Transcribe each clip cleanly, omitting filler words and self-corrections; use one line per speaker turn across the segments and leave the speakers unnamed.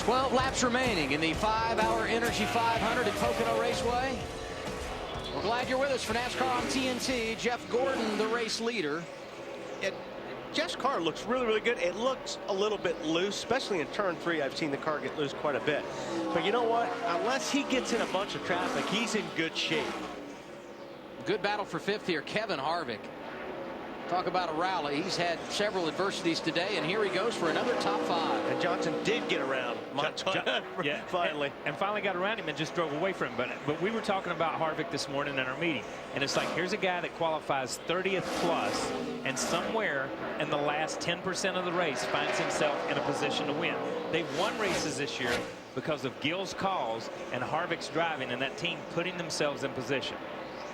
12 laps remaining in the 5-hour Energy 500 at Pocono Raceway. We're glad you're with us for NASCAR on TNT. Jeff Gordon, the race leader.
Jeff's car looks really, really good. It looks a little bit loose, especially in turn 3. I've seen the car get loose quite a bit. But you know what? Unless he gets in a bunch of traffic, he's in good shape.
Good battle for 5th here, Kevin Harvick. Talk about a rally. He's had several adversities today, and here he goes for another top 5.
And Johnson did get around Montoya finally.
And finally got around him and just drove away from him. But we were talking about Harvick this morning in our meeting, and it's like, here's a guy that qualifies 30th plus, and somewhere in the last 10% of the race finds himself in a position to win. They've won races this year because of Gill's calls and Harvick's driving, and that team putting themselves in position.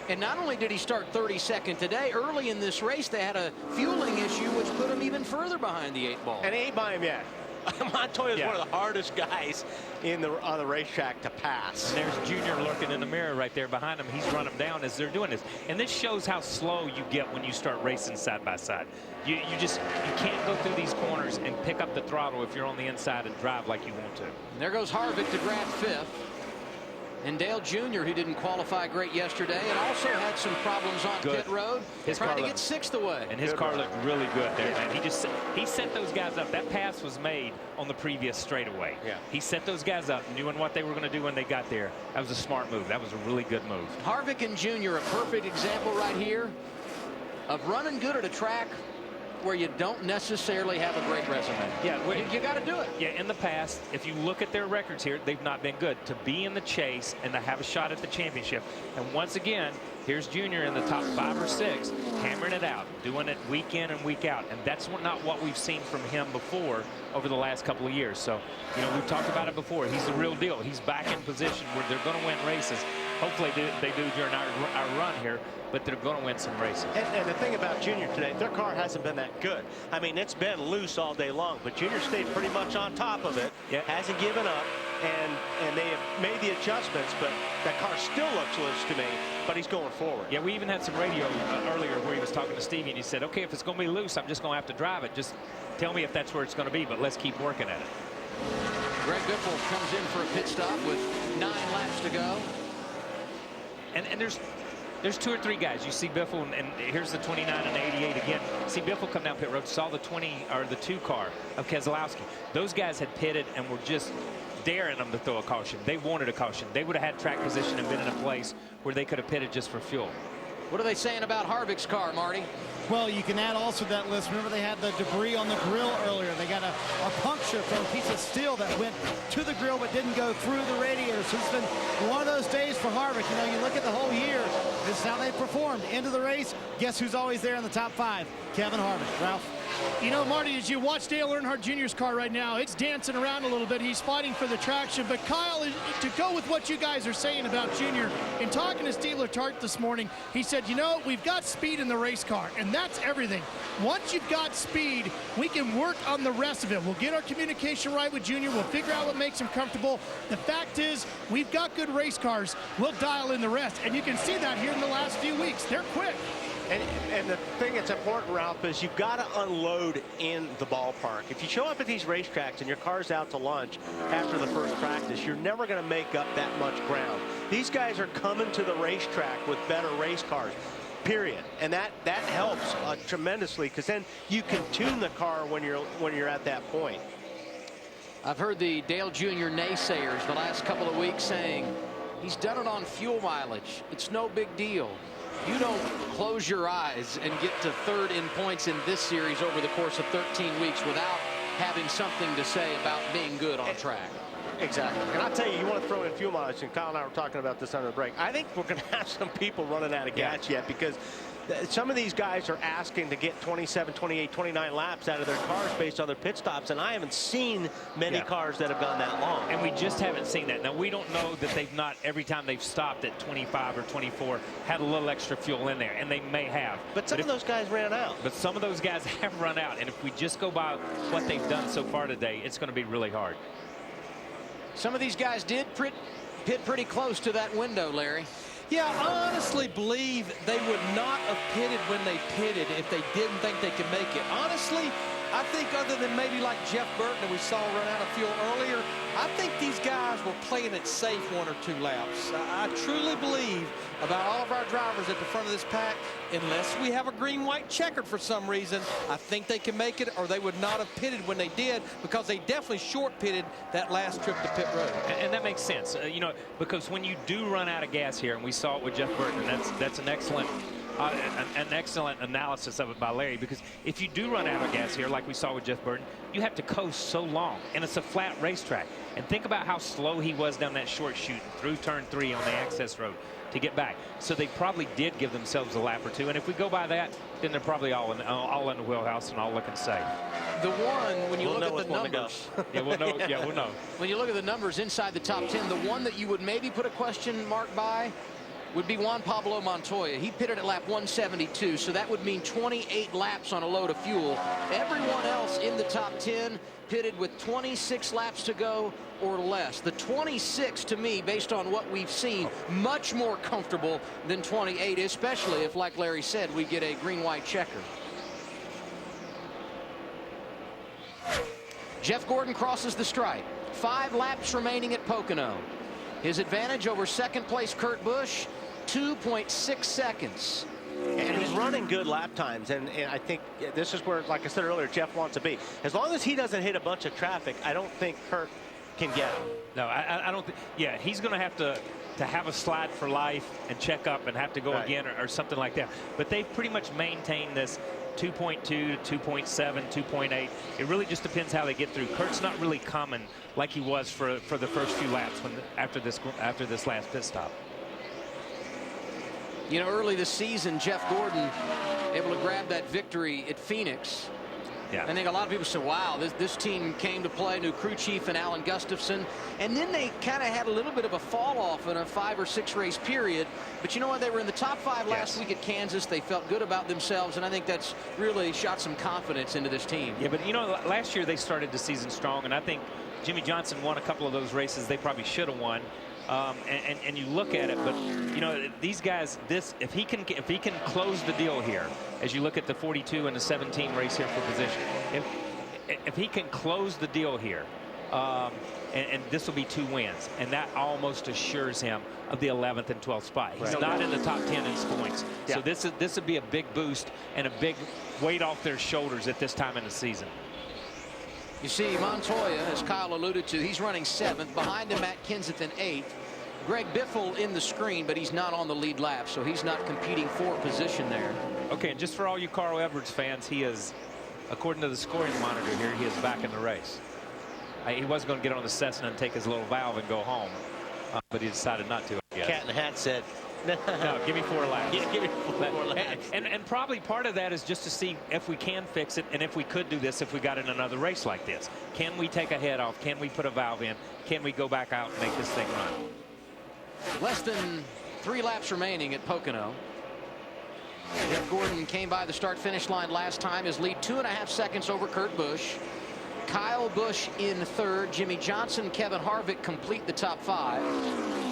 And not only did he start 32nd today, early in this race they had a fueling issue which put him even further behind the 8 ball.
And he ain't by him yet. Montoya is one of the hardest guys on the racetrack to pass.
And there's Junior lurking in the mirror right there behind him. He's run him down as they're doing this. And this shows how slow you get when you start racing side by side. You can't go through these corners and pick up the throttle if you're on the inside and drive like you want to.
And there goes Harvick to grab 5th. And Dale Jr., who didn't qualify great yesterday and also had some problems on pit road, trying to get 6th away.
And his car looked really good there, man. He set those guys up. That pass was made on the previous straightaway.
Yeah.
He set those guys up, knowing what they were going to do when they got there. That was a smart move. That was a really good move.
Harvick and Jr., a perfect example right here of running good at a track where you don't necessarily have a great resume.
Yeah,
you got to do it.
Yeah, in the past, if you look at their records here, they've not been good. To be in the chase and to have a shot at the championship. And once again, here's Junior in the top 5 or 6, hammering it out, doing it week in and week out. And that's not what we've seen from him before over the last couple of years. So, you know, we've talked about it before. He's the real deal. He's back in position where they're going to win races. Hopefully they do during our run here, but they're going to win some races.
And the thing about Junior today, their car hasn't been that good. I mean, it's been loose all day long, but Junior stayed pretty much on top of it, hasn't given up, and they have made the adjustments, but that car still looks loose to me, but he's going forward.
Yeah, we even had some radio earlier where he was talking to Stevie, and he said, okay, if it's going to be loose, I'm just going to have to drive it. Just tell me if that's where it's going to be, but let's keep working at it.
Greg Biffle comes in for a pit stop with 9 laps to go.
And there's 2 or 3 guys. You see Biffle, and here's the 29 and 88 again. See Biffle come down pit road, saw the 2 car of Keselowski. Those guys had pitted and were just daring them to throw a caution. They wanted a caution. They would have had track position and been in a place where they could have pitted just for fuel.
What are they saying about Harvick's car, Marty?
Well, you can add also that list. Remember, they had the debris on the grill earlier. They got a puncture from a piece of steel that went to the grill but didn't go through the radiator. So it's been one of those days for Harvick. You know, you look at the whole year, this is how they performed. End of the race, guess who's always there in the top 5? Kevin Harvick. Ralph?
You know, Marty, as you watch Dale Earnhardt Jr.'s car right now, it's dancing around a little bit. He's fighting for the traction. But Kyle, to go with what you guys are saying about Junior, in talking to Steve Letarte this morning, he said, you know, we've got speed in the race car, and that's everything. Once you've got speed, we can work on the rest of it. We'll get our communication right with Junior. We'll figure out what makes him comfortable. The fact is, we've got good race cars. We'll dial in the rest. And you can see that here in the last few weeks. They're quick.
And the thing that's important, Ralph, is you've got to unload in the ballpark. If you show up at these racetracks and your car's out to lunch after the first practice, you're never going to make up that much ground. These guys are coming to the racetrack with better race cars, period. And that helps tremendously, because then you can tune the car when you're at that point.
I've heard the Dale Jr. naysayers the last couple of weeks saying he's done it on fuel mileage. It's no big deal. You don't close your eyes and get to 3rd in points in this series over the course of 13 weeks without having something to say about being good on track.
Exactly. And I'll tell you, you want to throw in fuel mileage, and Kyle and I were talking about this under the break. I think we're going to have some people running out of gas yet, because some of these guys are asking to get 27, 28, 29 laps out of their cars based on their pit stops, and I haven't seen many cars that have gone that long.
And we just haven't seen that. Now, we don't know that they've not, every time they've stopped at 25 or 24, had a little extra fuel in there, and they may have.
But some of those guys ran out.
But some of those guys have run out, and if we just go by what they've done so far today, it's going to be really hard.
Some of these guys did pit pretty close to that window, Larry.
Yeah, I honestly believe they would not have pitted when they pitted if they didn't think they could make it. Honestly, I think other than maybe like Jeff Burton that we saw run out of fuel earlier, I think these guys were playing it safe 1 or 2 laps. I truly believe about all of our drivers at the front of this pack, unless we have a green-white checkered for some reason, I think they can make it, or they would not have pitted when they did, because they definitely short pitted that last trip to pit road.
And that makes sense, you know, because when you do run out of gas here, and we saw it with Jeff Burton, and that's an excellent analysis of it by Larry, because if you do run out of gas here, like we saw with Jeff Burton, you have to coast so long, and it's a flat racetrack. And think about how slow he was down that short chute through turn 3 on the access road to get back. So they probably did give themselves a lap or 2, and if we go by that, then they're probably all in the wheelhouse and all looking safe.
The one, when you look at the numbers,
yeah, we'll know. Yeah, we'll know.
When you look at the numbers inside the top 10, the one that you would maybe put a question mark by would be Juan Pablo Montoya. He pitted at lap 172, so that would mean 28 laps on a load of fuel. Everyone else in the top 10 pitted with 26 laps to go or less. The 26, to me, based on what we've seen, much more comfortable than 28, especially if, like Larry said, we get a green-white checker. Jeff Gordon crosses the stripe. 5 laps remaining at Pocono. His advantage over second place Kurt Busch, 2.6 seconds.
And he's running good lap times, and I think this is where, like I said earlier, Jeff wants to be. As long as he doesn't hit a bunch of traffic, I don't think Kurt can get him.
No, I don't think. Yeah, he's going to have a slide for life and check up and have to go again or something like that. But they've pretty much maintained this 2.2 to 2.7, 2.8. It really just depends how they get through. Kurt's not really common like he was for the first few laps after this last pit stop.
You know, early this season, Jeff Gordon able to grab that victory at Phoenix.
Yeah.
I think a lot of people said, wow, this team came to play, new crew chief and Alan Gustafson. And then they kind of had a little bit of a fall off in a 5 or 6 race period. But you know what? They were in the top 5 last week at Kansas. They felt good about themselves. And I think that's really shot some confidence into this team.
Yeah, but you know, last year they started the season strong. And I think Jimmy Johnson won a couple of those races they probably should have won. And you look at it, but you know, these guys, if he can close the deal here, as you look at the 42 and the 17 race here for position, if he can close the deal here, and this will be 2 wins, and that almost assures him of the 11th and 12th spot. He's not in the top 10 in points, so this would be a big boost and a big weight off their shoulders at this time in the season.
You see Montoya, as Kyle alluded to, he's running 7th. Behind him, Matt Kenseth in 8th. Greg Biffle in the screen, but he's not on the lead lap, so he's not competing for position there.
Okay, and just for all you Carl Edwards fans, he is, according to the scoring monitor here, he is back in the race. He wasn't going to get on the Cessna and take his little valve and go home, but he decided not to, I guess.
Cat in the Hat said,
no, give me 4 laps.
Yeah, give me 4 laps.
And probably part of that is just to see if we can fix it, and if we could do this if we got in another race like this. Can we take a head off? Can we put a valve in? Can we go back out and make this thing run?
Less than 3 laps remaining at Pocono. Jeff Gordon came by the start-finish line last time. His lead 2.5 seconds over Kurt Busch. Kyle Busch in 3rd. Jimmy Johnson, Kevin Harvick complete the top 5.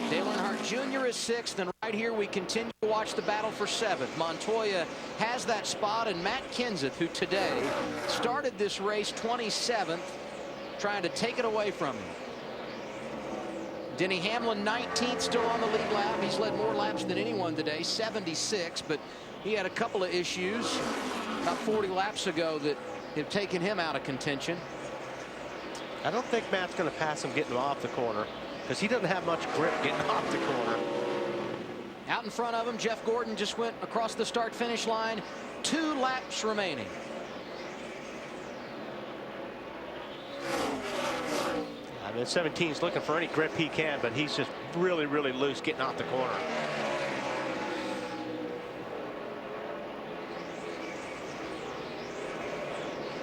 Dale Earnhardt Jr. is 6th, and right here we continue to watch the battle for 7th. Montoya has that spot, and Matt Kenseth, who today started this race 27th, trying to take it away from him. Denny Hamlin 19th, still on the lead lap. He's led more laps than anyone today, 76, but he had a couple of issues about 40 laps ago that have taken him out of contention.
I don't think Matt's going to pass him getting off the corner, because he doesn't have much grip getting off the corner.
Out in front of him, Jeff Gordon just went across the start-finish line. 2 laps remaining.
I mean, 17's looking for any grip he can, but he's just really, really loose getting off the corner.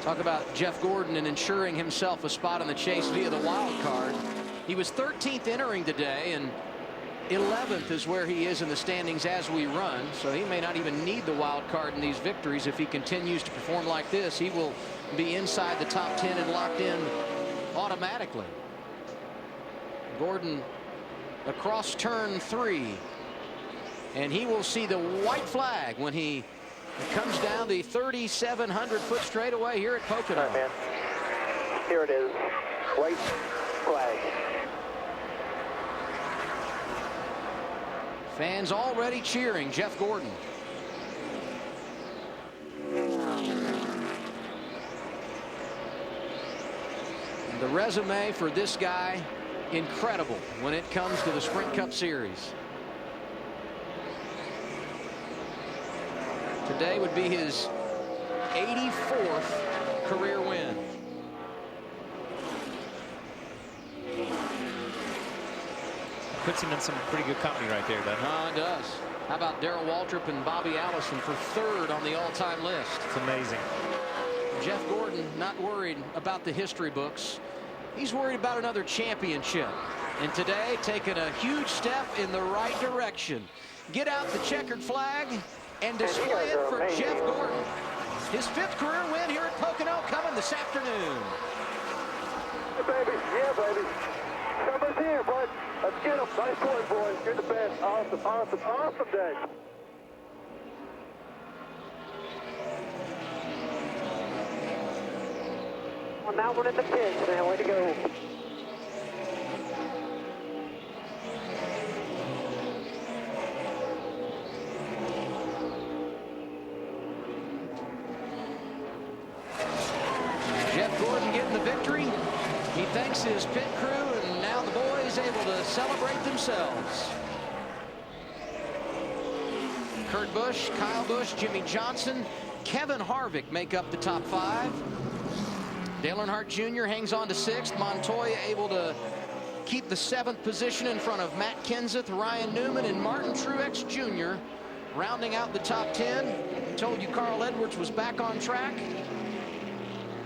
Talk about Jeff Gordon and ensuring himself a spot in the chase via the wild card. He was 13th entering today, and 11th is where he is in the standings as we run. So he may not even need the wild card in these victories. If he continues to perform like this, he will be inside the top 10 and locked in automatically. Gordon across turn 3, and he will see the white flag when he It comes down the 3,700-foot straightaway here at Pocono.
All right, man. Here it is. White flag.
Fans already cheering Jeff Gordon. The resume for this guy, incredible when it comes to the Sprint Cup Series. Today would be his 84th career win.
Puts him in some pretty good company right there, doesn't it?
It does. How about Darrell Waltrip and Bobby Allison for third on the all-time list?
It's amazing.
Jeff Gordon not worried about the history books. He's worried about another championship. And today, taking a huge step in the right direction. Get out the checkered flag and display it for Jeff Gordon. His 5th career win here at Pocono coming this afternoon.
Yeah, baby. Yeah, baby. Somebody's here, bud. Let's get him. Nice work, boys. You're the best. Awesome, awesome, awesome day. Well, now we're in the pits, man. Way to go.
Jeff Gordon getting the victory. He thanks his pit crew, and now the boys able to celebrate themselves. Kurt Busch, Kyle Busch, Jimmy Johnson, Kevin Harvick make up the top 5. Dale Earnhardt Jr. hangs on to 6th. Montoya able to keep the 7th position in front of Matt Kenseth, Ryan Newman, and Martin Truex Jr. rounding out the top 10. I told you Carl Edwards was back on track.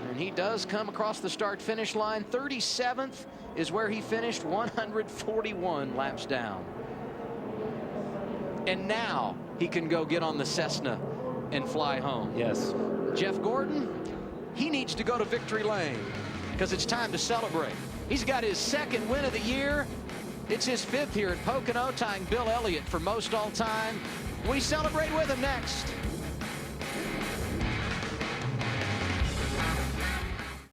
And he does come across the start-finish line. 37th is where he finished, 141 laps down. And now he can go get on the Cessna and fly home.
Yes.
Jeff Gordon, he needs to go to victory lane because it's time to celebrate. He's got his 2nd win of the year. It's his 5th here at Pocono, tying Bill Elliott for most all time. We celebrate with him next.